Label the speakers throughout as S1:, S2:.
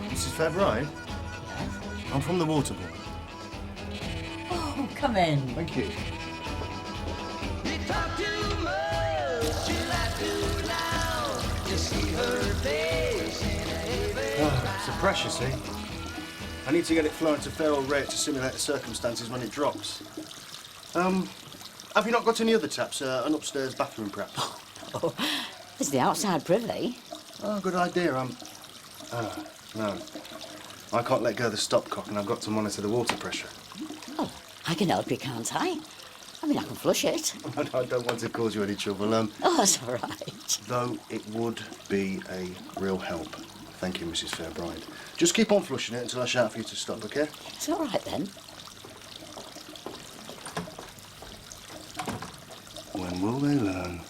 S1: Mrs. Fairbride? I'm from the water board.
S2: Oh, come in.
S1: Thank you. It's a precious, eh? I need to get it flowing to fair old rate to simulate the circumstances when it drops. Have you not got any other taps? An upstairs bathroom, perhaps?
S2: Oh, there's the outside privy.
S1: Oh, good idea. No. I can't let go of the stopcock and I've got to monitor the water pressure.
S2: Oh, I can help you, can't I? I mean, I can flush it.
S1: I don't want to cause you any trouble.
S2: Oh, that's all right.
S1: Though it would be a real help. Thank you, Mrs. Fairbride. Just keep on flushing it until I shout for you to stop, OK?
S2: It's all right, then.
S1: When will they learn?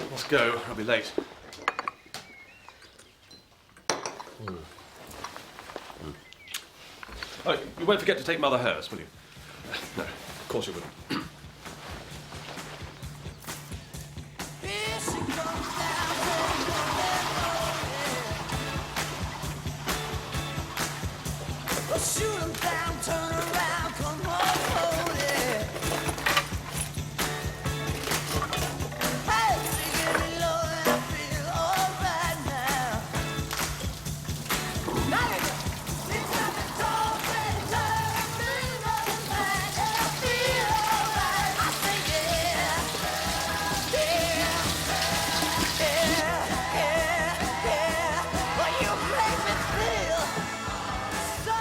S3: Let's go. I'll be late. Oh, you won't forget to take Mother hers, will you? No, of course you wouldn't.
S4: Shoot 'em down, turn around, come home, yeah. Hey, give me low and I feel alright now. Now you go. It's not the talk and turn, feeling on the mind, and I feel alright. I say yeah, yeah. Well, you make me feel so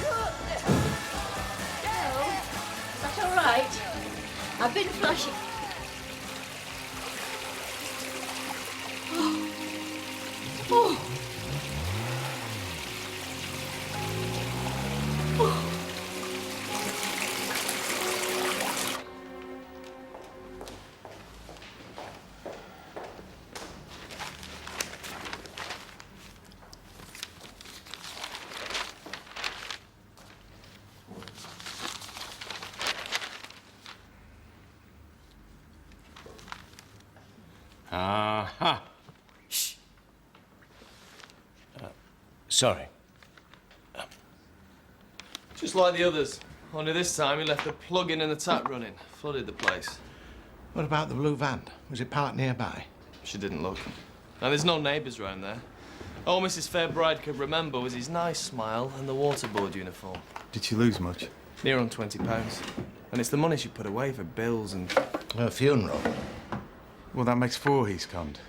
S4: good.
S2: That's all right. I've been flashing. Oh.
S5: Aha. Shh. Sorry.
S6: Just like the others. Only this time he left the plug-in and the tap running. Flooded the place.
S5: What about the blue van? Was it parked nearby?
S6: She didn't look. Now, there's no neighbours round there. All Mrs. Fairbride could remember was his nice smile and the waterboard uniform.
S7: Did she lose much?
S6: Near on £20. And it's the money she put away for bills and...
S5: Her funeral.
S7: Well, that makes 4 he's conned.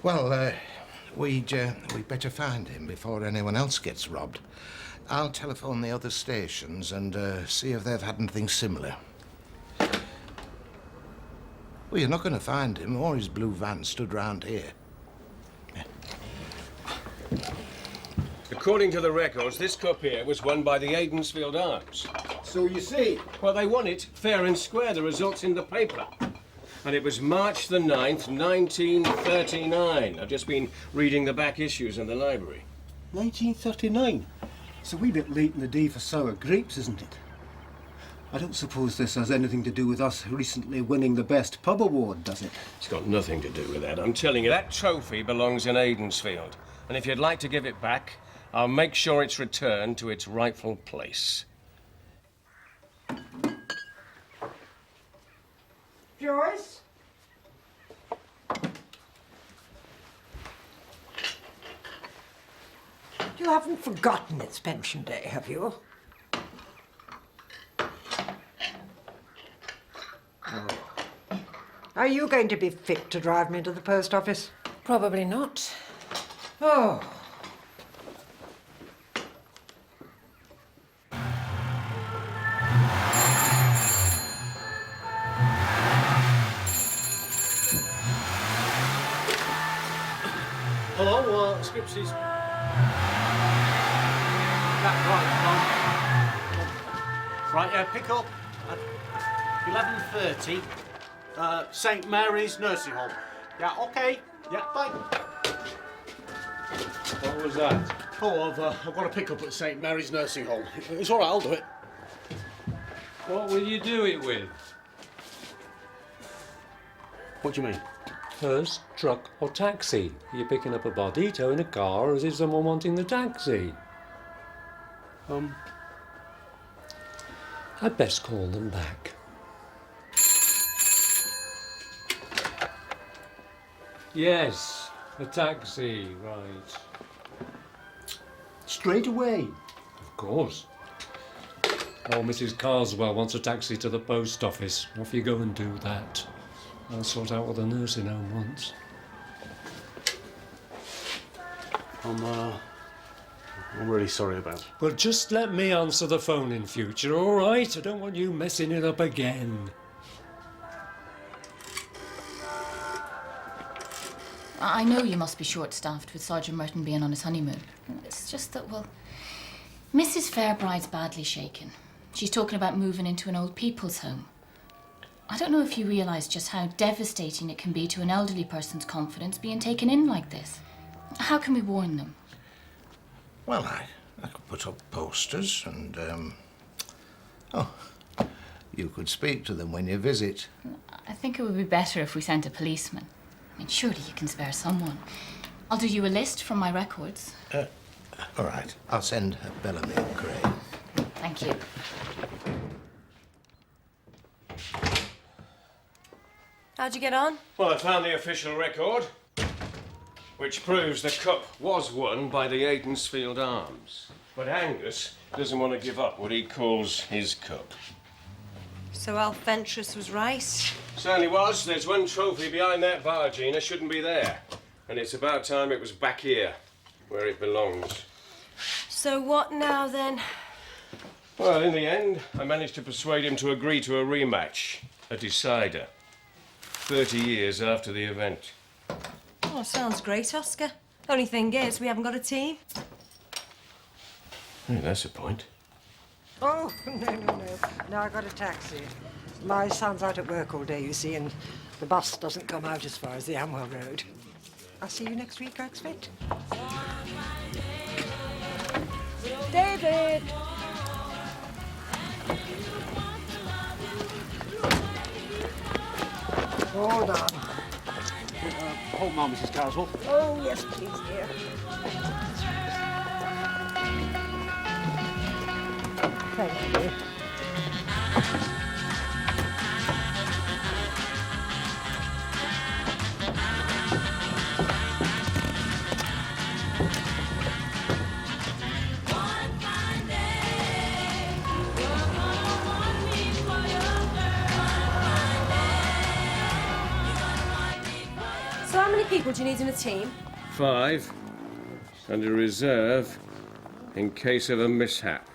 S5: Well, we'd better find him before anyone else gets robbed. I'll telephone the other stations and see if they've had anything similar. Well, you're not going to find him or his blue van stood round here.
S8: According to the records, this cup here was won by the Aidensfield Arms.
S9: So you see.
S8: Well, they won it fair and square, the results in the paper. And it was March the 9th, 1939. I've just been reading the back issues in the library.
S9: 1939. It's a wee bit late in the day for sour grapes, isn't it? I don't suppose this has anything to do with us recently winning the Best Pub Award, does it?
S8: It's got nothing to do with that. I'm telling you, that trophy belongs in Aidensfield. And if you'd like to give it back, I'll make sure it's returned to its rightful place.
S4: Joyce? You haven't forgotten it's pension day, have you? Oh. Are you going to be fit to drive me to the post office?
S10: Probably not.
S4: Oh.
S8: Hello, Scripsy's.
S11: Right, pick up at 11:30, St Mary's Nursing Home. Yeah, OK. Yeah, bye.
S8: What was that?
S11: Oh, I've got a pick-up at St Mary's Nursing Home. It's all right, I'll do it.
S10: What will you do it with?
S11: What do you mean?
S10: Hearse, truck or taxi? Are you picking up a body, towing a car, or is it someone wanting the taxi? I'd best call them back. Yes, a taxi, right.
S11: Straight away.
S10: Of course. Oh, Mrs. Carswell wants a taxi to the post office. Off you go and do that. I'll sort out what the nursing home wants.
S11: I'm really sorry about it.
S10: Well, just let me answer the phone in future, all right? I don't want you messing it up again.
S12: I know you must be short-staffed with Sergeant Merton being on his honeymoon. It's just that, well, Mrs. Fairbride's badly shaken. She's talking about moving into an old people's home. I don't know if you realise just how devastating it can be to an elderly person's confidence being taken in like this. How can we warn them?
S5: Well, I could put up posters and, oh, you could speak to them when you visit.
S12: I think it would be better if we sent a policeman. I mean, surely you can spare someone. I'll do you a list from my records.
S5: All right, I'll send Bellamy and Crane.
S12: Thank you.
S13: How'd you get on?
S8: Well, I found the official record, which proves the cup was won by the Aidensfield Arms. But Angus doesn't want to give up what he calls his cup.
S13: So Alf Ventris was right.
S8: Certainly was. There's one trophy behind that bar, Gina. Shouldn't be there. And it's about time it was back here, where it belongs.
S13: So what now, then?
S8: Well, in the end, I managed to persuade him to agree to a rematch, a decider, 30 years after the event.
S13: Oh, sounds great, Oscar. Only thing is, we haven't got a team.
S8: Hey, that's a point.
S14: Oh, no. No, I got a taxi. My son's out at work all day, you see, and the bus doesn't come out as far as the Amwell Road. I'll see you next week, I expect. David! Hold on.
S11: Hold on, Mrs. Carswell.
S14: Oh, yes, please, dear. Thank you.
S13: So how many people do you need in a team?
S8: 5, and a reserve in case of a mishap.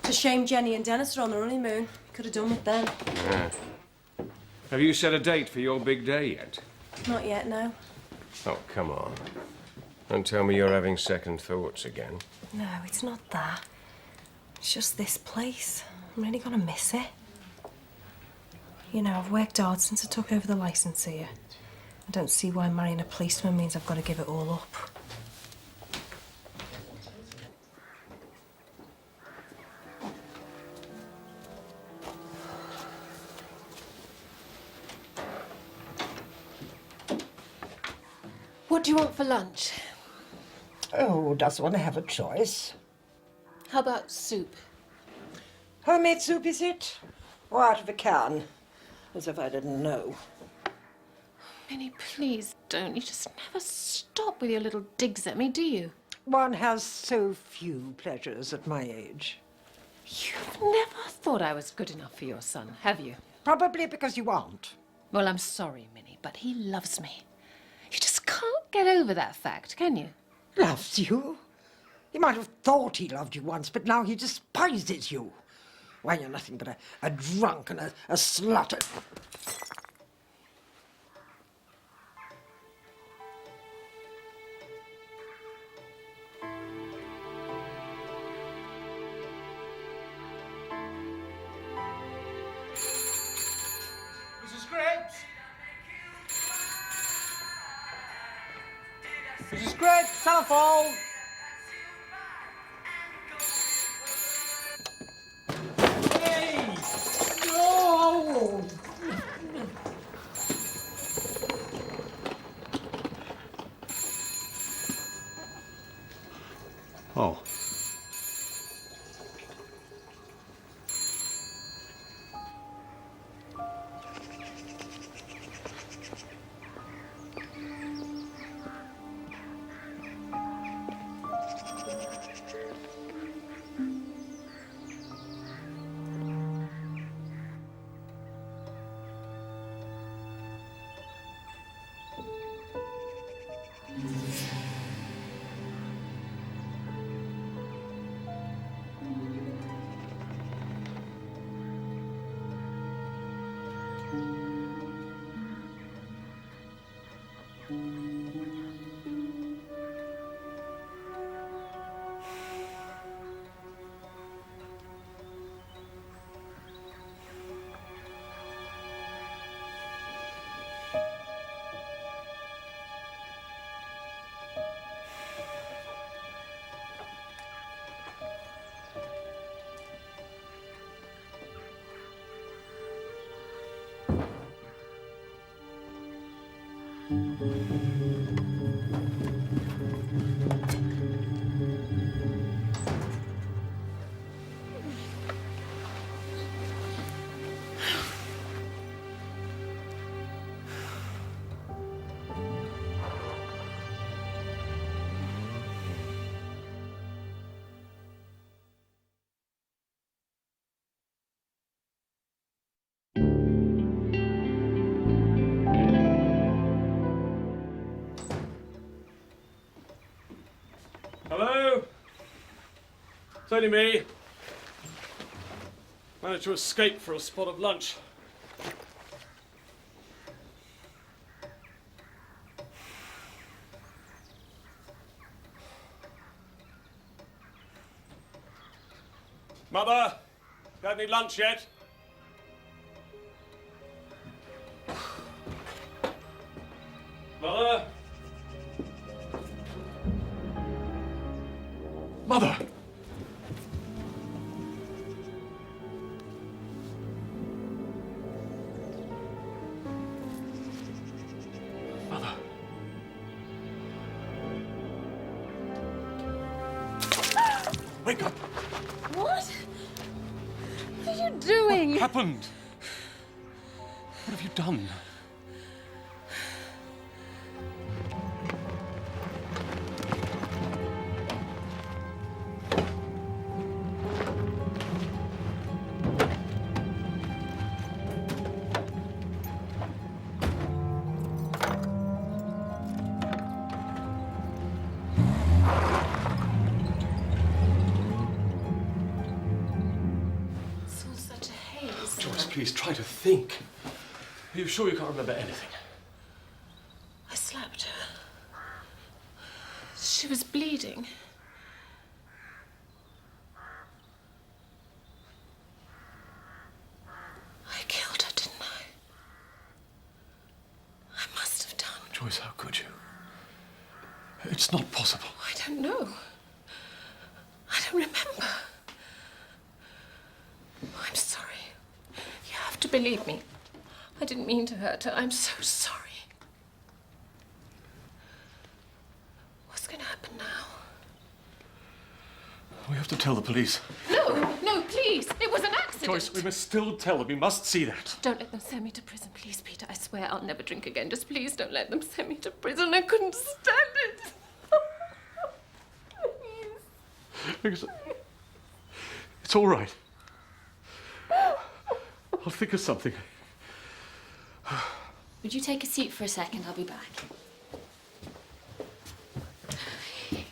S13: It's a shame Jenny and Dennis are on their honeymoon. Could have done with them.
S8: Yeah. Have you set a date for your big day yet?
S13: Not yet, no.
S8: Oh, come on. Don't tell me you're having second thoughts again.
S13: No, it's not that. It's just this place. I'm really gonna miss it. You know, I've worked hard since I took over the licence here. I don't see why marrying a policeman means I've got to give it all up.
S15: What do you want for lunch?
S14: Oh, does one have a choice?
S15: How about soup?
S14: Homemade soup, is it? Or out of a can? As if I didn't know.
S15: Minnie, please don't. You just never stop with your little digs at me, do you?
S14: One has so few pleasures at my age.
S15: You've never thought I was good enough for your son, have you?
S14: Probably because you aren't.
S15: Well, I'm sorry, Minnie, but he loves me. You just can't get over that fact, can you?
S14: Loves you? He might have thought he loved you once, but now he despises you. Why, you're nothing but a drunk and a slut.
S11: Mrs. Griggs? Mrs. Gregg, telephone! Hey! No!
S8: Oh.
S3: Hello? It's only me. Managed to escape for a spot of lunch. Mother, you had any lunch yet? Mother? Mother! Mother. Wake up!
S15: What? What are you doing?
S3: What happened? What have you done?
S15: It's all such a haze.
S3: Joyce, please try to think. Are you sure you can't remember anything?
S15: I slapped her. She was bleeding. I killed her, didn't I? I must have done.
S3: Joyce, how could you? It's not possible.
S15: I don't know. I don't remember. I'm sorry. You have to believe me. I didn't mean to hurt her. I'm so sorry. What's going to happen now?
S3: We have to tell the police.
S15: No, please. It was an accident.
S3: Joyce, we must still tell them. We must see that.
S15: Don't let them send me to prison, please, Peter. I swear I'll never drink again. Just please don't let them send me to prison. I couldn't stand it.
S3: Because it's all right. I'll think of something.
S12: Would you take a seat for a second? I'll be back.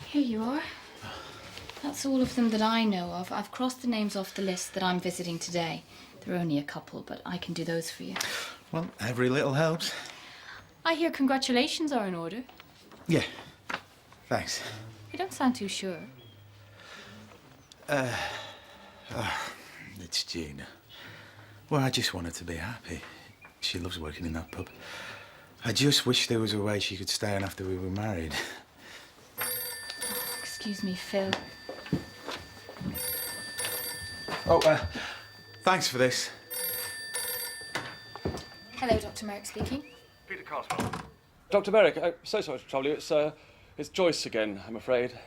S12: Here you are. That's all of them that I know of. I've crossed the names off the list that I'm visiting today. There are only a couple, but I can do those for you.
S5: Well, every little helps.
S12: I hear congratulations are in order.
S5: Yeah. Thanks.
S12: You don't sound too sure.
S7: It's Gina. Well, I just want her to be happy. She loves working in that pub. I just wish there was a way she could stay on after we were married.
S12: Excuse me, Phil.
S7: Oh, thanks for this.
S12: Hello, Dr. Merrick speaking.
S3: Peter Carswell. Dr. Merrick, I'm so sorry to trouble you. It's Joyce again, I'm afraid.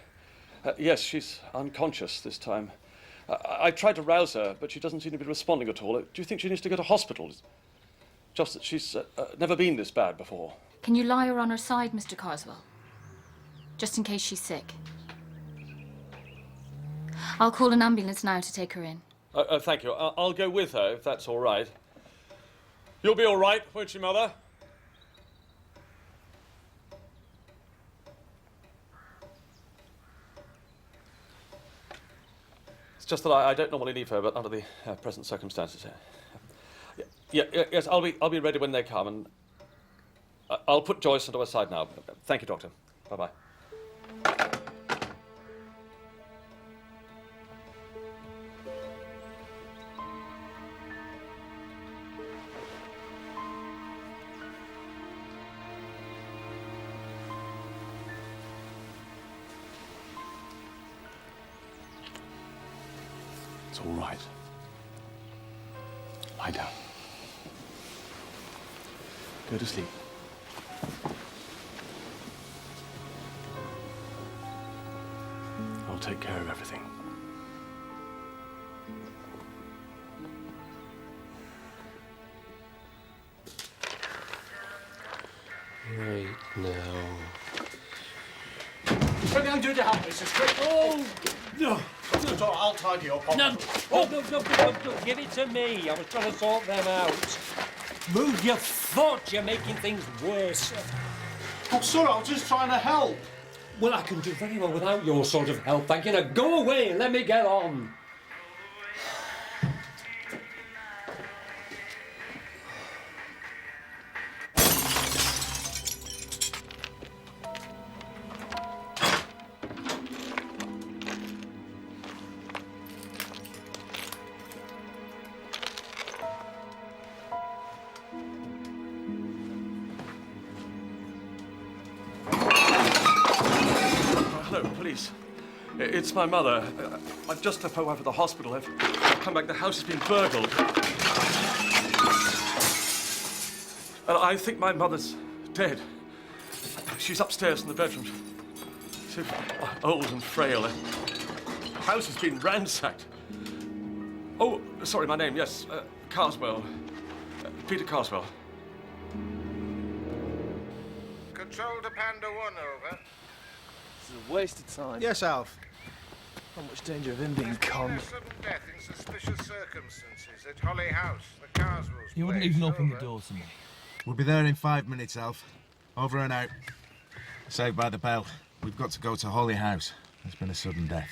S3: Yes, she's unconscious this time. I tried to rouse her, but she doesn't seem to be responding at all. Do you think she needs to go to hospital? It's just that she's never been this bad before.
S12: Can you lie her on her side, Mr. Carswell? Just in case she's sick. I'll call an ambulance now to take her in.
S3: Thank you. I'll go with her, if that's all right. You'll be all right, won't you, Mother? It's just that I don't normally leave her, but under the present circumstances. Yes, I'll be ready when they come, and I'll put Joyce onto her side now. Thank you, Doctor. Bye-bye.
S16: It's all right. Lie down. Go to sleep. I'll take care of everything.
S8: Right now.
S11: Anything I'm doing to help, Mrs. Strick? Oh, no. It's all right, I'll tidy up.
S10: No. Oh, no. Give it to me. I was trying to sort them out. Move your foot. You're making things worse.
S11: Oh, sorry, I was just trying to help.
S10: Well, I can do very well without your sort of help, thank you. Now go away and let me get on.
S3: Hello, police. It's my mother. I've just left my wife at the hospital. I've come back. The house has been burgled. And I think my mother's dead. She's upstairs in the bedroom. So old and frail. The house has been ransacked. Oh, sorry, my name, yes. Carswell. Peter Carswell.
S5: Control to Panda 1, over.
S6: This is a waste of time.
S11: Yes, Alf.
S6: Not much danger of him being conned.
S5: Sudden death in suspicious circumstances at Holly House, the Carswell's
S17: You wouldn't even open the door to me.
S18: We'll be there in 5 minutes, Alf. Over and out. Saved by the bell. We've got to go to Holly House. There's been a sudden death.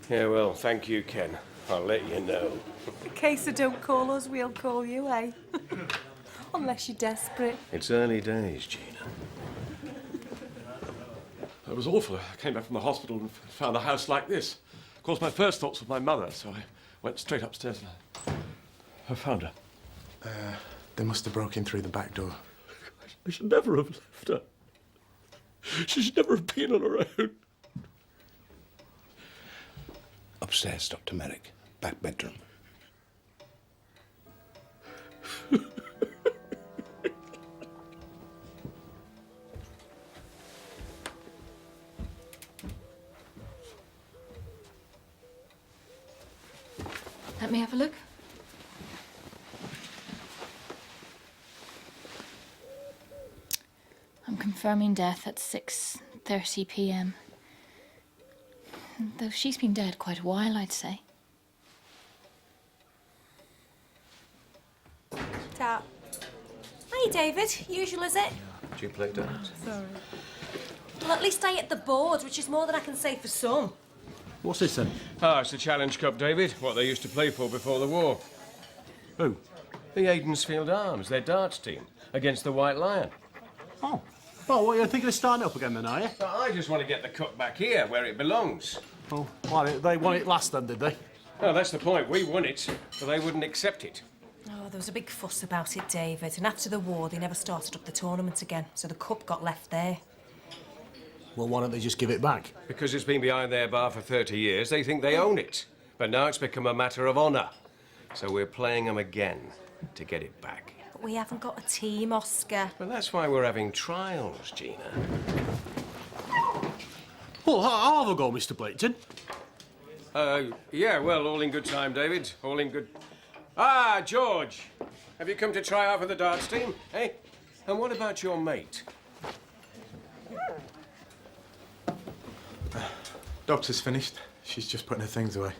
S8: Yeah, well, thank you, Ken. I'll let you know.
S13: In case they don't call us, we'll call you, eh? Unless you're desperate.
S8: It's early days, Gina.
S3: It was awful. I came back from the hospital and found a house like this. Of course, my first thoughts were my mother, so I went straight upstairs and I found her.
S16: They must have broken through the back door.
S3: I should never have left her. She should never have been on her own.
S5: Upstairs, Dr. Merrick. Back bedroom.
S12: Let me have a look. I'm confirming death at 6:30 p.m. Though she's been dead quite a while, I'd say.
S13: Tap. Hey, David. Usual, is it?
S8: Do you play darts?
S13: Sorry. Well, at least I hit the board, which is more than I can say for some.
S11: What's this then?
S8: Ah, it's the Challenge Cup, David. What they used to play for before the war.
S11: Who?
S8: The Aidensfield Arms, their darts team, against the White Lion.
S11: Oh. Oh, well, you're thinking of starting up again then, are you?
S8: I just want to get the cup back here, where it belongs.
S11: Oh, why, they won it last then, did they?
S8: No, that's the point. We won it, but they wouldn't accept it.
S13: Oh, there was a big fuss about it, David, and after the war they never started up the tournament again, so the cup got left there.
S11: Well, why don't they just give it back?
S8: Because it's been behind their bar for 30 years, they think they own it. But now it's become a matter of honour. So we're playing them again to get it back.
S13: But we haven't got a team, Oscar.
S8: Well, that's why we're having trials, Gina.
S11: Well, I'll have a go, Mr. Blaketon.
S8: Yeah, well, all in good time, David. All in good... Ah, George. Have you come to try out for the darts team, eh? And what about your mate?
S16: Doctor's finished. She's just putting her things away.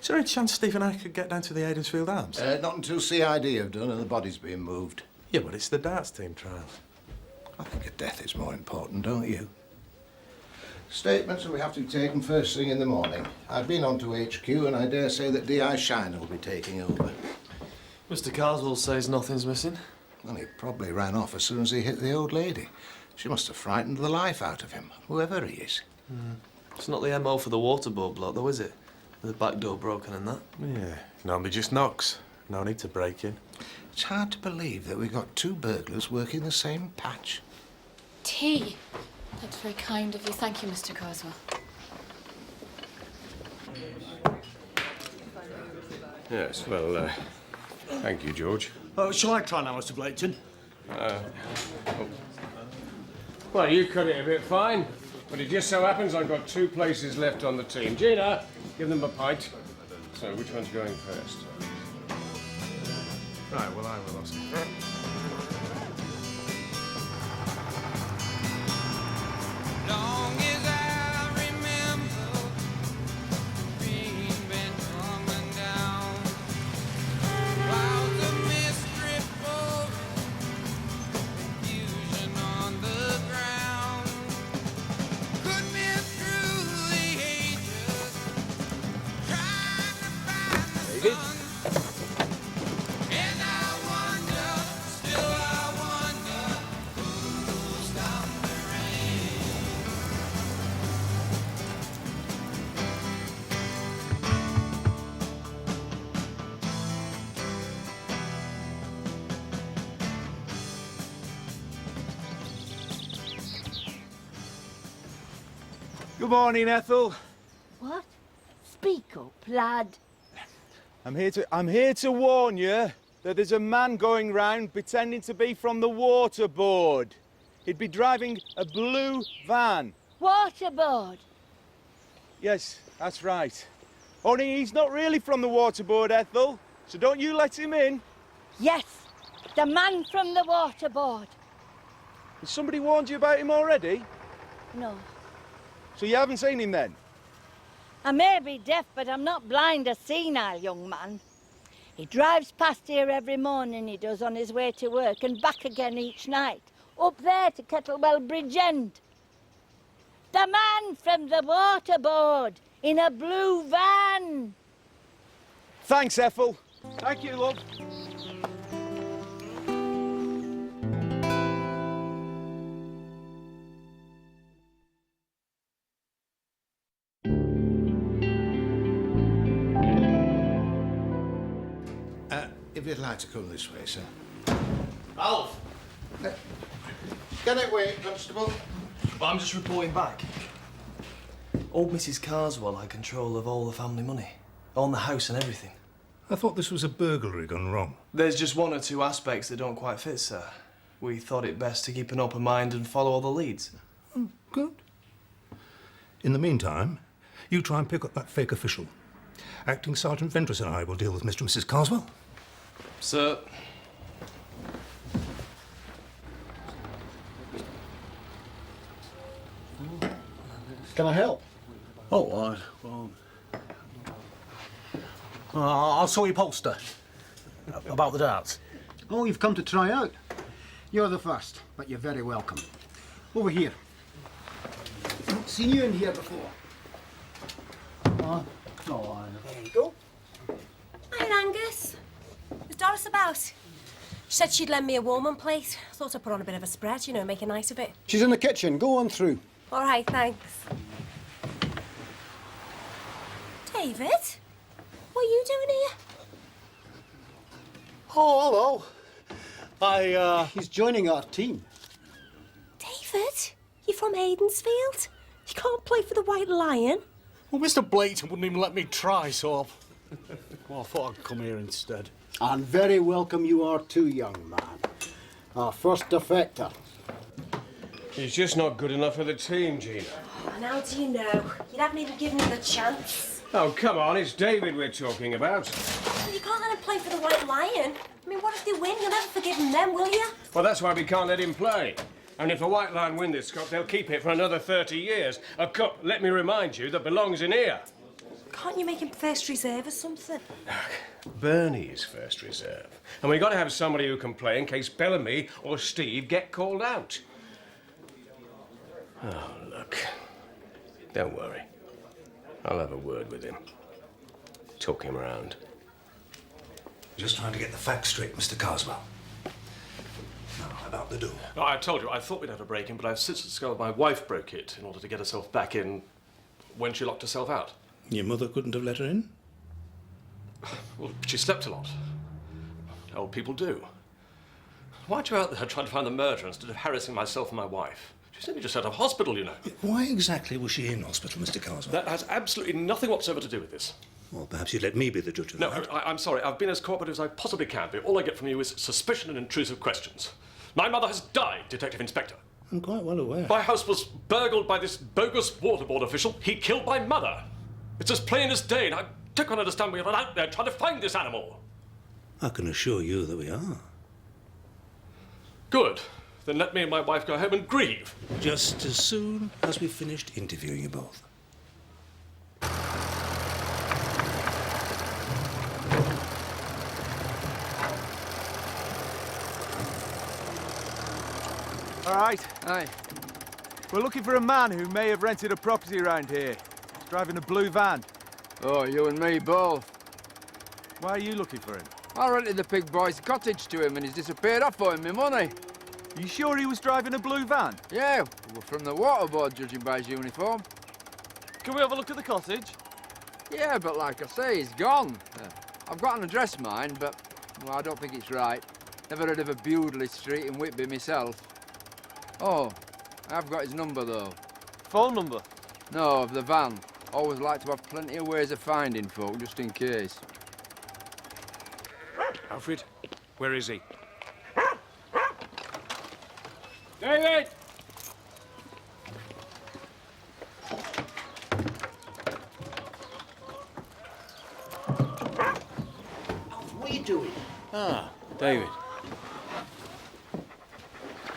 S16: Is there any chance Steve and I could get down to the Aidensfield Arms?
S5: Not until CID have done and the body's being moved.
S16: Yeah, but it's the darts team trials.
S5: I think a death is more important, don't you? Statements will have to be taken first thing in the morning. I've been on to HQ and I dare say that D.I. Shiner will be taking over.
S6: Mr. Carswell says nothing's missing.
S5: Well, he probably ran off as soon as he hit the old lady. She must have frightened the life out of him, whoever he is.
S6: It's not the MO for the waterboard block, though, is it? With the back door broken and that.
S16: Yeah, normally just knocks. No need to break in.
S5: It's hard to believe that we've got two burglars working the same patch.
S12: Tea. That's very kind of you. Thank you, Mr. Carswell.
S8: Yes, well, thank you, George.
S11: Shall I try now, Mr. Blaketon?
S8: Well, you cut it a bit fine, but it just so happens I've got 2 places left on the team. Gina, give them a pint. So, which one's going first?
S16: Right, well, I will, Oscar.
S4: Long as I remember being bent coming down while the mystery falls, confusion on the ground could be through the ages trying to find the sun. And I wonder, still I wonder, who's down the rain.
S18: Good morning, Ethel.
S17: What? Speak up, lad.
S18: I'm here to warn you that there's a man going round pretending to be from the water board. He'd be driving a blue van.
S17: Waterboard.
S18: Yes, that's right. Only he's not really from the water board, Ethel. So don't you let him in.
S17: Yes, the man from the waterboard.
S18: Has somebody warned you about him already?
S17: No.
S18: So you haven't seen him then?
S17: I may be deaf, but I'm not blind or senile, young man. He drives past here every morning, he does, on his way to work, and back again each night. Up there to Kettlewell Bridge End. The man from the waterboard, in a blue van.
S18: Thanks, Ethel. Thank you, love.
S5: If you'd like to come this way, sir.
S6: Alf!
S5: Get it away, Constable.
S6: Well, I'm just reporting back. Old Mrs. Carswell had control of all the family money. Owned the house and everything.
S19: I thought this was a burglary gone wrong.
S6: There's just 1 or 2 aspects that don't quite fit, sir. We thought it best to keep an open mind and follow all the leads.
S19: Good. In the meantime, you try and pick up that fake official. Acting Sergeant Ventris and I will deal with Mr. and Mrs. Carswell.
S6: Sir.
S9: Can I help?
S11: Oh, I'll saw your poster about the darts.
S9: Oh, you've come to try out. You're the first, but you're very welcome. Over here. Seen you in here before. No, there you go.
S13: Hi, Angus. Is Doris about? She said she'd lend me a Woolman plate. Thought I'd put on a bit of a spread, you know, make a night of it.
S9: She's in the kitchen. Go on through.
S13: All right, thanks. David? What are you doing here?
S9: Oh, hello. He's joining our team.
S13: David, you're from Aidensfield? You can't play for the White Lion?
S11: Well, Mr. Blayton wouldn't even let me try, so well, I thought I'd come here instead.
S9: And very welcome you are too, young man. Our first defector.
S8: He's just not good enough for the team, Gina.
S13: And how do you know? You haven't even given him the chance.
S8: Oh, come on, it's David we're talking about.
S13: You can't let him play for the White Lion. I mean, what if they win? You'll never forgive them, will you?
S8: Well, that's why we can't let him play. And if the White Lion win this cup, they'll keep it for another 30 years. A cup, let me remind you, that belongs in here.
S13: Can't you make him first reserve or something?
S8: Bernie is first reserve. And we've got to have somebody who can play in case Bellamy or Steve get called out. Oh, look. Don't worry. I'll have a word with him. Talk him around.
S19: Just trying to get the facts straight, Mr. Carswell. Now, about the door.
S3: No, I told you, I thought we'd have a break-in, but I've since discovered my wife broke it in order to get herself back in when she locked herself out.
S19: Your mother couldn't have let her in?
S3: Well, she slept a lot. Old people do. Why'd you out there trying to find the murderer instead of harassing myself and my wife? She's only just out of hospital, you know.
S19: Why exactly was she in hospital, Mr. Carswell?
S3: That has absolutely nothing whatsoever to do with this.
S19: Well, perhaps you'd let me be the judge of
S3: No,
S19: that.
S3: I'm sorry. I've been as cooperative as I possibly can be. All I get from you is suspicion and intrusive questions. My mother has died, Detective Inspector.
S19: I'm quite well aware.
S3: My house was burgled by this bogus water board official. He killed my mother. It's as plain as day, and I don't quite understand why you're not out there trying to find this animal.
S19: I can assure you that we are.
S3: Good. Then let me and my wife go home and grieve.
S19: Just as soon as we've finished interviewing you both.
S18: All right. Aye. We're looking for a man who may have rented a property around here. He's driving a blue van.
S20: Oh, you and me both.
S18: Why are you looking for him?
S20: I rented the pig boy's cottage to him and he's disappeared off owing me money.
S18: You sure he was driving a blue van?
S20: Yeah, we're from the water board, judging by his uniform.
S6: Can we have a look at the cottage?
S20: Yeah, but like I say, he's gone. I've got an address, mine, but well, I don't think it's right. Never heard of a Bewdley Street in Whitby myself. Oh, I've got his number, though.
S6: Phone number?
S20: No, of the van. Always like to have plenty of ways of finding folk, just in case.
S8: Alfred, where is he?
S20: David!
S1: What are you doing?
S8: Ah, David.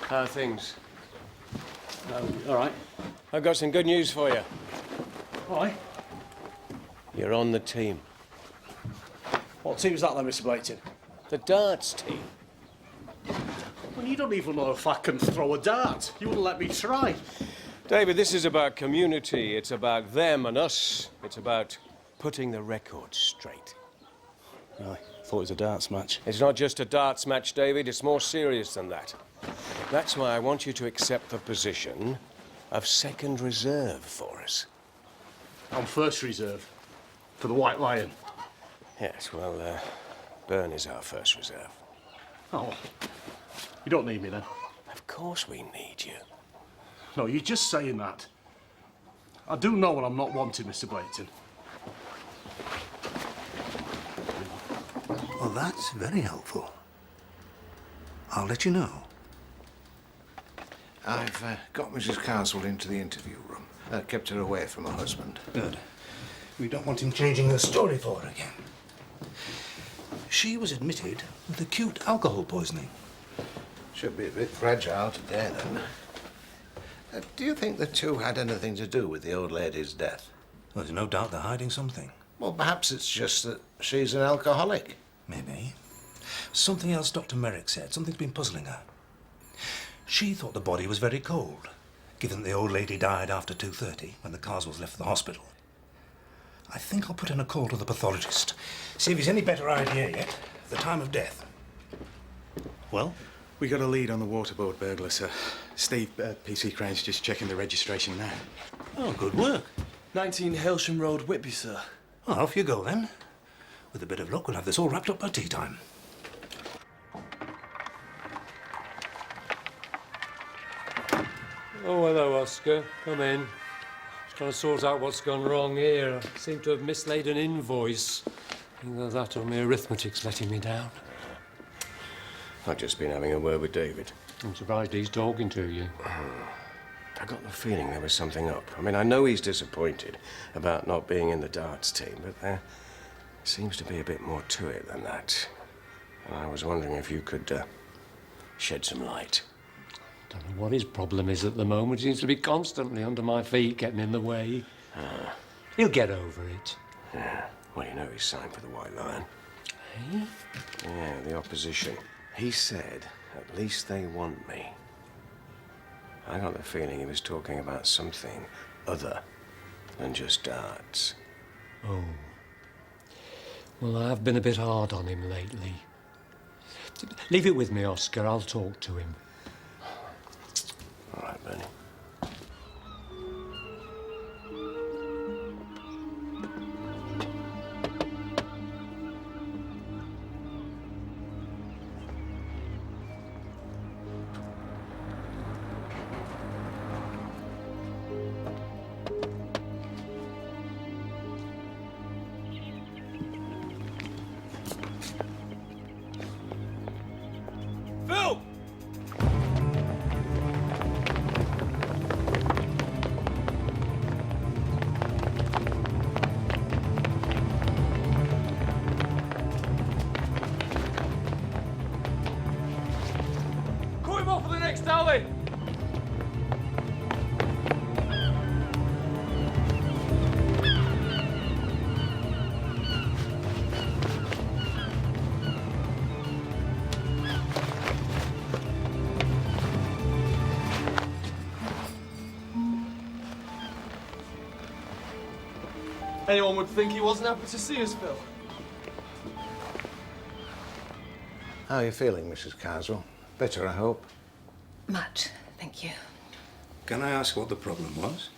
S8: How are things?
S11: All right.
S8: I've got some good news for you.
S11: Why?
S8: You're on the team.
S11: What team's that then, Mr. Blayton?
S8: The darts team.
S11: Well, you don't even know if I can throw a dart. You wouldn't let me try.
S8: David, this is about community. It's about them and us. It's about putting the record straight.
S11: I thought it was a darts match.
S8: It's not just a darts match, David. It's more serious than that. That's why I want you to accept the position of second reserve for us.
S11: I'm first reserve for the White Lion.
S8: Yes, well, Byrne is our first reserve.
S11: Oh, you don't need me then?
S8: Of course we need you.
S11: No, you're just saying that. I do know when I'm not wanted, Mr. Blayton.
S19: Well, that's very helpful. I'll let you know.
S5: I've got Mrs. Carswell into the interview room. Kept her away from her husband.
S19: Good. We don't want him changing her story for her again. She was admitted with acute alcohol poisoning.
S5: Should be a bit fragile today, then. Do you think the two had anything to do with the old lady's death?
S19: Well, there's no doubt they're hiding something.
S5: Well, perhaps it's just that she's an alcoholic.
S19: Maybe. Something else Dr. Merrick said. Something's been puzzling her. She thought the body was very cold, given that the old lady died after 2:30 when the Carswells left the hospital. I think I'll put in a call to the pathologist, see if he's any better idea yet of the time of death. Well?
S16: We got a lead on the waterboard burglar, sir. Steve, PC Crane's just checking the registration now.
S19: Oh, good work.
S6: 19 Hailsham Road, Whitby, sir.
S19: Well, off you go then. With a bit of luck, we'll have this all wrapped up by tea time.
S10: Oh, hello, Oscar. Come in. Just trying to sort out what's gone wrong here. I seem to have mislaid an invoice. Either that or my arithmetic's letting me down.
S8: I've just been having a word with David.
S10: I'm surprised he's talking to you.
S8: I got the feeling there was something up. I mean, I know he's disappointed about not being in the darts team, but there seems to be a bit more to it than that. And I was wondering if you could shed some light.
S10: Don't know what his problem is at the moment. He seems to be constantly under my feet, getting in the way. He'll get over it.
S8: Yeah. Well, you know he's signed for the White Lion.
S10: Hey?
S8: Yeah, the opposition. He said, at least they want me. I got the feeling he was talking about something other than just darts.
S10: Oh. Well, I've been a bit hard on him lately. Leave it with me, Oscar. I'll talk to him.
S8: All right, Bernie.
S6: Phil! Cut him off for the next alley! Anyone would think he wasn't happy to see us, Phil.
S5: How are you feeling, Mrs. Carswell? Better, I hope.
S12: Much, thank you.
S19: Can I ask what the problem was?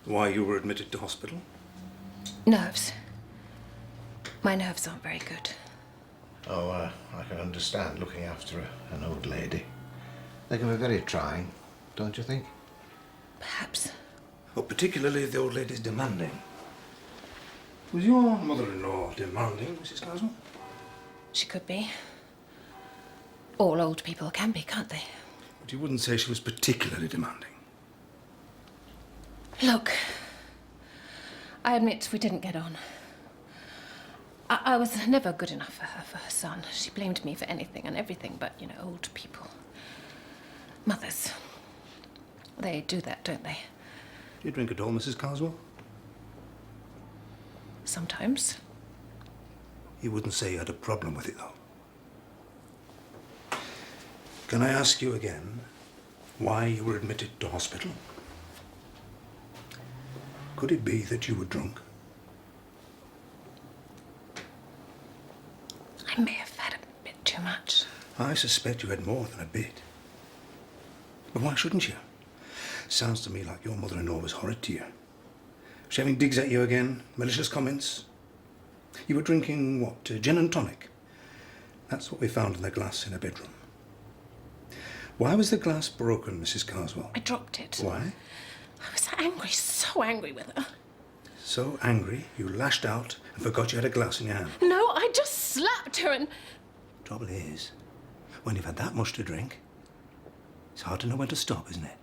S19: Why you were admitted to hospital?
S12: Nerves. My nerves aren't very good.
S5: Oh, I can understand looking after an old lady. They can be very trying, don't you think?
S12: Perhaps.
S19: Oh, particularly if the old lady's demanding. Was your mother-in-law demanding, Mrs. Carswell?
S12: She could be. All old people can be, can't they?
S19: But you wouldn't say she was particularly demanding.
S12: Look, I admit we didn't get on. I was never good enough for her son. She blamed me for anything and everything but, you know, old people. Mothers. They do that, don't they?
S19: Do you drink at all, Mrs. Carswell?
S12: Sometimes.
S19: You wouldn't say you had a problem with it, though. Can I ask you again why you were admitted to hospital? Could it be that you were drunk?
S12: I may have had a bit too much.
S19: I suspect you had more than a bit. But why shouldn't you? Sounds to me like your mother-in-law was horrid to you. Was she having digs at you again? Malicious comments? You were drinking, what, gin and tonic? That's what we found in the glass in her bedroom. Why was the glass broken, Mrs. Carswell?
S12: I dropped it.
S19: Why?
S12: I was angry, so angry with her.
S19: So angry, you lashed out and forgot you had a glass in your hand.
S12: No, I just slapped her and...
S19: Trouble is, when you've had that much to drink, it's hard to know when to stop, isn't it?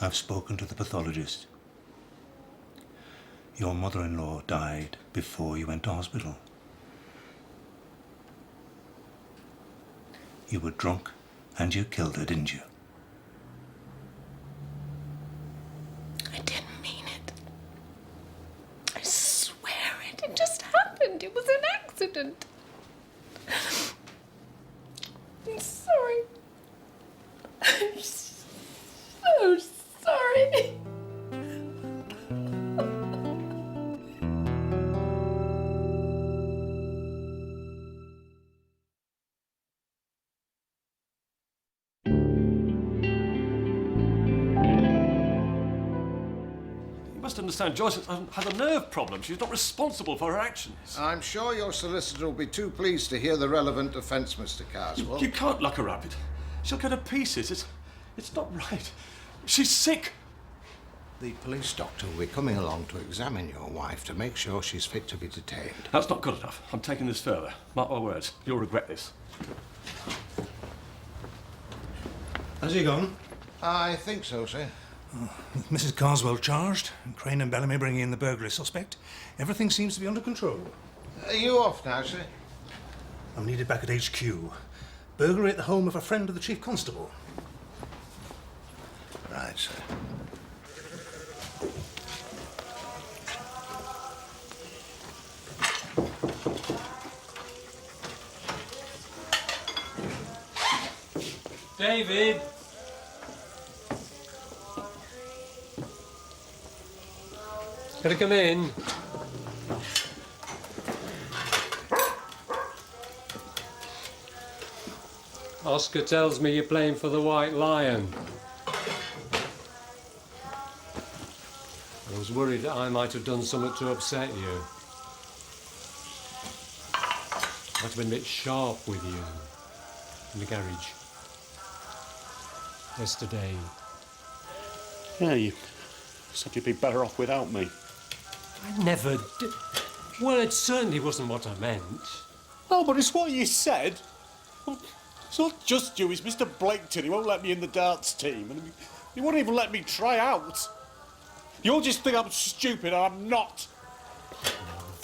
S19: I've spoken to the pathologist. Your mother-in-law died before you went to hospital. You were drunk and you killed her, didn't you?
S12: I didn't mean it. I swear it. It just happened. It was an accident. I'm sorry. I'm so sorry.
S3: must understand, Joyce has a nerve problem. She's not responsible for her actions.
S5: I'm sure your solicitor will be too pleased to hear the relevant defence, Mr. Carswell.
S3: You can't lock her up. She'll go to pieces. It's not right. She's sick.
S5: The police doctor will be coming along to examine your wife to make sure she's fit to be detained.
S3: That's not good enough. I'm taking this further. Mark my words. You'll regret this.
S19: Has he gone?
S5: I think so, sir.
S19: Mrs. Carswell charged, and Crane and Bellamy bringing in the burglary suspect. Everything seems to be under control.
S5: Are you off now, sir?
S19: I'm needed back at HQ. Burglary at the home of a friend of the Chief Constable.
S5: Right, sir.
S10: David! Can I come in? Oscar tells me you're playing for the White Lion. I was worried that I might have done something to upset you. I might have been a bit sharp with you in the garage yesterday. Yeah, you said you'd be better off without me. I never did. Well, it certainly wasn't what I meant.
S11: Oh, but it's what you said. Well, it's not just you, it's Mr. Blaketon. He won't let me in the darts team, and he won't even let me try out. You all just think I'm stupid, and I'm not.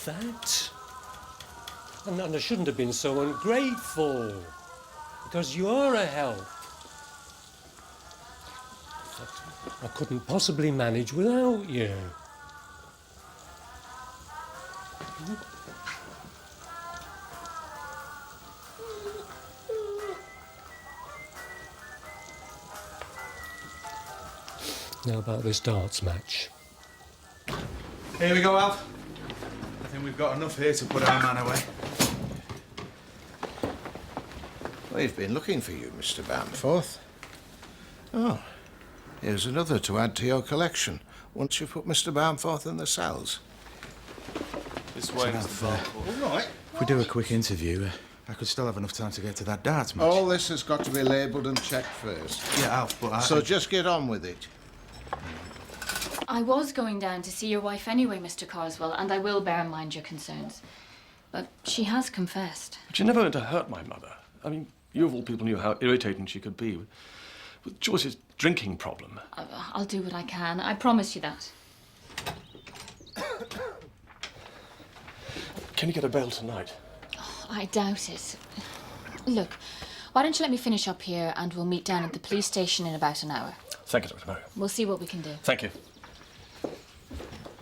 S10: That? And I shouldn't have been so ungrateful. Because you're a help. I couldn't possibly manage without you. Now about this darts match.
S18: Here we go, Alf. I think we've got enough here to put our man away.
S5: We've been looking for you, Mr. Bamforth. Oh, here's another to add to your collection, once you've put Mr. Bamforth in the cells.
S6: This way, Mr. Barfoot.
S5: All right.
S16: If we do a quick interview, I could still have enough time to get to that darts match.
S5: All this has got to be labelled and checked first.
S16: Yeah, Alf, but
S5: So just get on with it.
S12: I was going down to see your wife anyway, Mr. Carswell, and I will bear in mind your concerns. But she has confessed.
S3: But she never meant to hurt my mother. I mean, you of all people knew how irritating she could be with Joyce's drinking problem.
S12: I'll do what I can. I promise you that.
S3: Can you get a bail tonight?
S12: I doubt it. Look, why don't you let me finish up here and we'll meet down at the police station in about an hour.
S3: Thank you, Dr. Murray.
S12: We'll see what we can do.
S3: Thank you.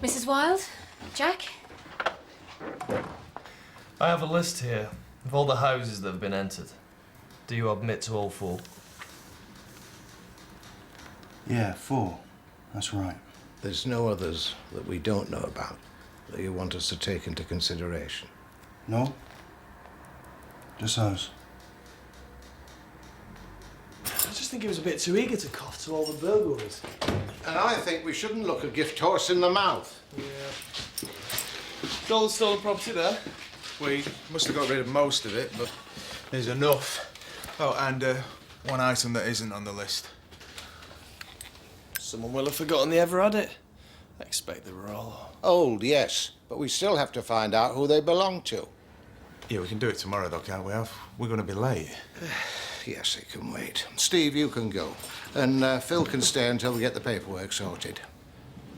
S12: Mrs. Wilde? Jack?
S6: I have a list here of all the houses that have been entered. Do you admit to all 4?
S1: Yeah, 4. That's right.
S5: There's no others that we don't know about that you want us to take into consideration.
S1: No? Just those.
S6: I just think he was a bit too eager to cough to all the burglaries.
S5: And I think we shouldn't look a gift horse in the mouth.
S6: Yeah. All the stolen property there?
S16: We must have got rid of most of it, but there's enough. Oh, and one item that isn't on the list.
S6: Someone will have forgotten they ever had it. I expect they were all
S5: Old, yes, but we still have to find out who they belong to.
S16: Yeah, we can do it tomorrow, though, can't we, Alf? We're going to be late.
S5: Yes, it can wait. Steve, you can go. And Phil can stay until we get the paperwork sorted.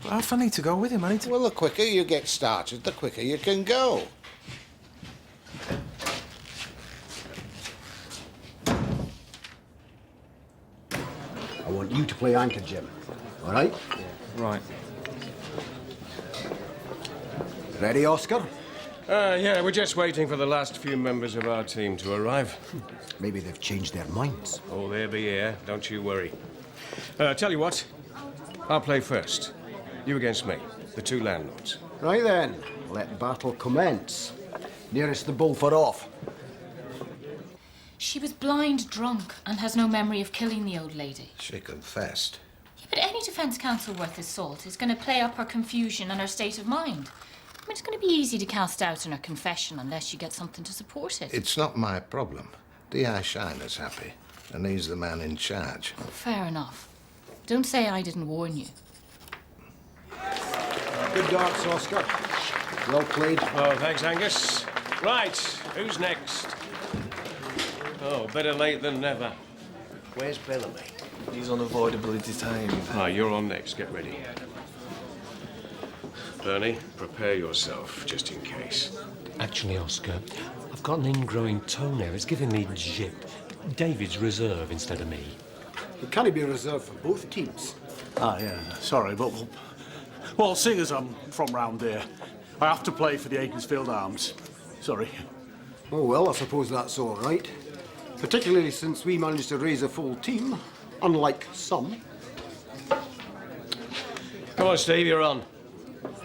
S16: But Alf, I need to go with him. I need to...
S5: Well, the quicker you get started, the quicker you can go.
S9: I want you to play anchor, Jim. All right?
S7: Right.
S9: Ready, Oscar?
S8: Yeah, we're just waiting for the last few members of our team to arrive.
S9: Maybe they've changed their minds.
S8: Oh, they'll be here. Don't you worry. Tell you what, I'll play first. You against me, the 2 landlords.
S9: Right then, let battle commence. Nearest the bull for off.
S12: She was blind drunk and has no memory of killing the old lady.
S5: She confessed.
S12: Yeah, But any defence counsel worth his salt is going to play up her confusion and her state of mind. I mean, it's going to be easy to cast doubt on her confession unless you get something to support it.
S5: It's not my problem. D.I. Shiner's happy, and he's the man in charge.
S12: Fair enough. Don't say I didn't warn you.
S9: Good darts, Oscar. Well played.
S8: Oh, thanks, Angus. Right, who's next? Oh, better late than never. Where's Bellamy?
S6: He's unavoidably detained.
S8: Ah, you're on next. Get ready. Bernie, prepare yourself, just in case.
S10: Actually, Oscar, I've got an ingrowing toenail. It's giving me jip. David's reserve instead of me.
S9: But can he be reserved for both teams?
S11: Ah, yeah, sorry, but... Well, seeing as I'm from round here, I have to play for the Akensfield Arms. Sorry.
S9: Oh, well, I suppose that's all right. Particularly since we managed to raise a full team, unlike some.
S8: Come on, Steve, you're on.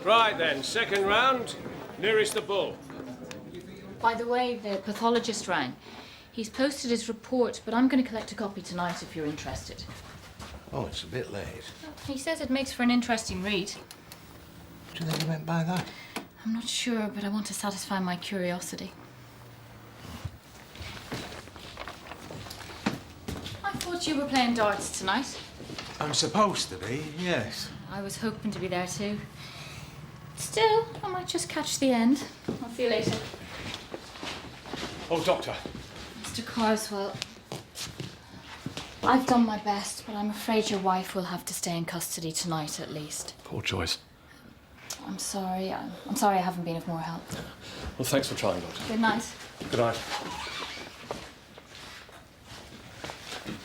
S8: Right then, second round, nearest the bull.
S12: By the way, the pathologist rang. He's posted his report, but I'm going to collect a copy tonight if you're interested.
S5: Oh, it's a bit late.
S12: He says it makes for an interesting read.
S5: Do you think he meant by that?
S12: I'm not sure, but I want to satisfy my curiosity. I thought you were playing darts tonight.
S16: I'm supposed to be, yes.
S12: I was hoping to be there too. Still, I might just catch the end. I'll see you later.
S3: Oh, Doctor.
S12: Mr. Carswell, I've done my best, but I'm afraid your wife will have to stay in custody tonight at least.
S3: Poor choice.
S12: I'm sorry. I'm sorry I haven't been of more help.
S3: Well, thanks for trying, Doctor.
S12: Good night.
S3: Good night.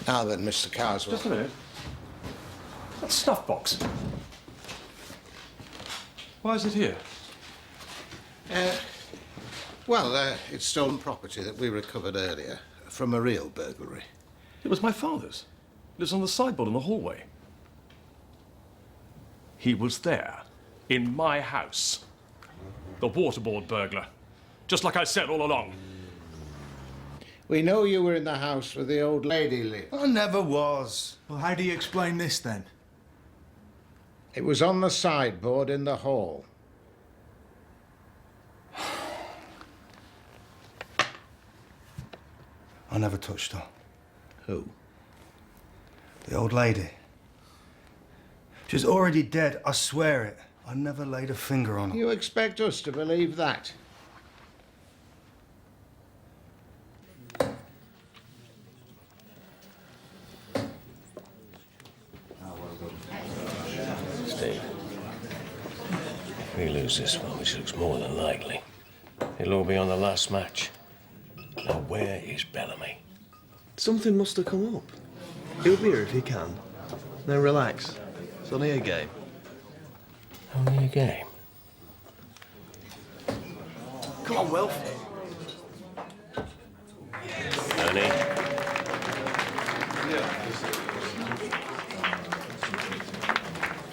S5: Now then, Mr. Carswell.
S3: Just a minute. That snuff box. Why is it here?
S5: Well, it's stolen property that we recovered earlier from a real burglary.
S3: It was my father's. It was on the sideboard in the hallway. He was there, in my house. The waterboard burglar. Just like I said all along.
S5: We know you were in the house with the old lady, Lee.
S16: I never was. Well, how do you explain this, then?
S5: It was on the sideboard in the hall.
S19: I never touched her.
S5: Who?
S19: The old lady. She's already dead, I swear it. I never laid a finger on her.
S5: You expect us to believe that?
S8: Steve, if we lose this one, which looks more than likely, it'll all be on the last match. Now, where is Bellamy?
S6: Something must have come up. He'll be here if he can. Now relax. It's only a game.
S8: Only a game?
S9: Come on, Wilf.
S8: Ernie?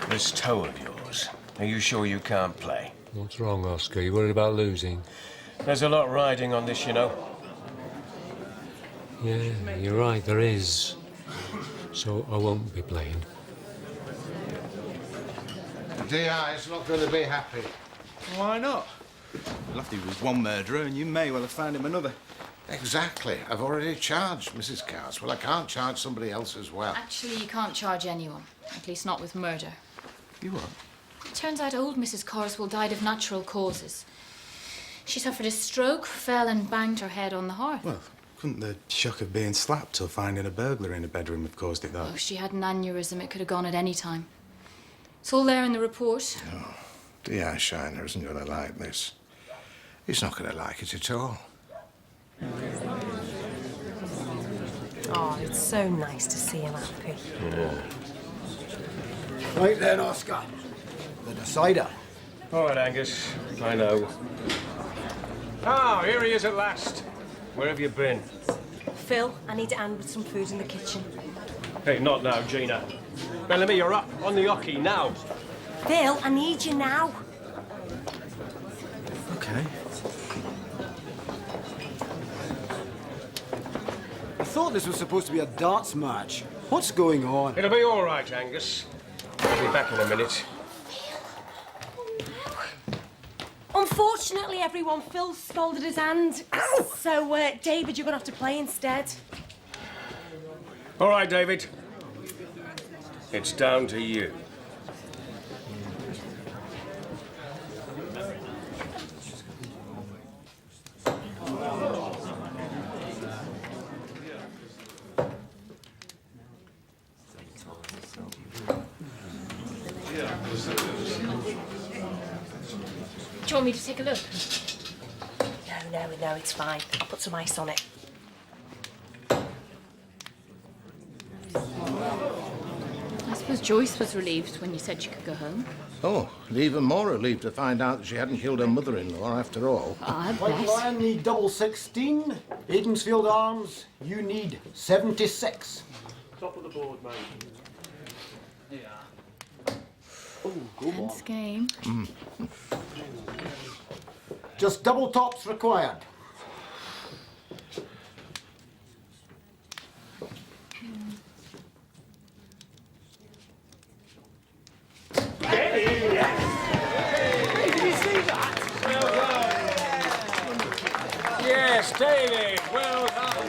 S8: This toe of yours, are you sure you can't play?
S10: What's wrong, Oscar? You worried about losing?
S8: There's a lot riding on this, you know.
S10: Yeah, you're right, there is. So I won't be playing.
S5: D.I.'s not going to be happy.
S18: Why not? Lefty was one murderer, and you may well have found him another.
S5: Exactly. I've already charged Mrs. Carswell. I can't charge somebody else as well.
S12: Actually, you can't charge anyone. At least not with murder.
S18: You what?
S12: It turns out old Mrs. Carswell died of natural causes. She suffered a stroke, fell and banged her head on the hearth.
S18: Well, couldn't the shock of being slapped or finding a burglar in a bedroom have caused it, though?
S12: Oh, she had an aneurysm. It could have gone at any time. It's all there in the report.
S5: Oh, D.I. Shiner isn't going to like this. He's not going to like it at all.
S13: Oh, it's so nice to see him happy.
S8: Yeah.
S9: Right then, Oscar. The decider.
S8: All right, Angus. I know. Ah, here he is at last. Where have you been?
S13: Phil, I need a hand with some food in the kitchen.
S8: Hey, not now, Gina. Bellamy, you're up on the hockey now.
S13: Phil, I need you now.
S19: Okay.
S9: I thought this was supposed to be a darts match. What's going on?
S8: It'll be all right, Angus. I'll be back in a minute.
S13: Unfortunately, everyone, Phil scalded his hand. So, David, you're going to have to play instead.
S8: All right, David. It's down to you.
S12: Do you want me to take a look?
S13: No, it's fine. I'll put some ice on it.
S12: I suppose Joyce was relieved when you said she could go home.
S5: Oh, and even more relieved to find out that she hadn't killed her mother-in-law after all.
S9: White Lion need double 16. Aidensfield Arms, you need 76.
S3: Top of the board, mate.
S9: Oh, go on.
S12: Tense game.
S9: Just double tops required.
S8: Yes, David, well done.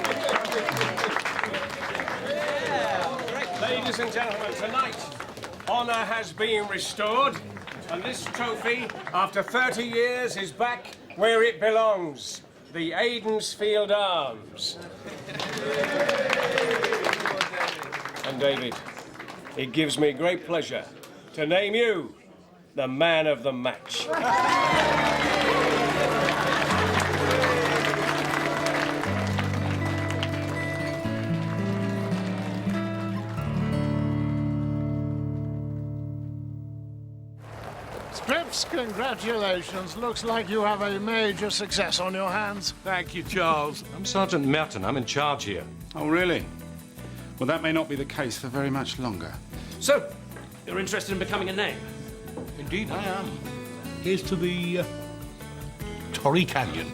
S8: Ladies and gentlemen, tonight, honour has been restored, and this trophy, after 30 years, is back where it belongs, the Aidensfield Arms. And David, it gives me great pleasure to name you the man of the match.
S21: Scripps, congratulations. Looks like you have a major success on your hands.
S22: Thank you, Charles. I'm Sergeant Merton. I'm in charge here.
S23: Oh, really? Well, that may not be the case for very much longer.
S24: So, you're interested in becoming a name?
S21: Indeed, I am. Here's to the Torrey Canyon.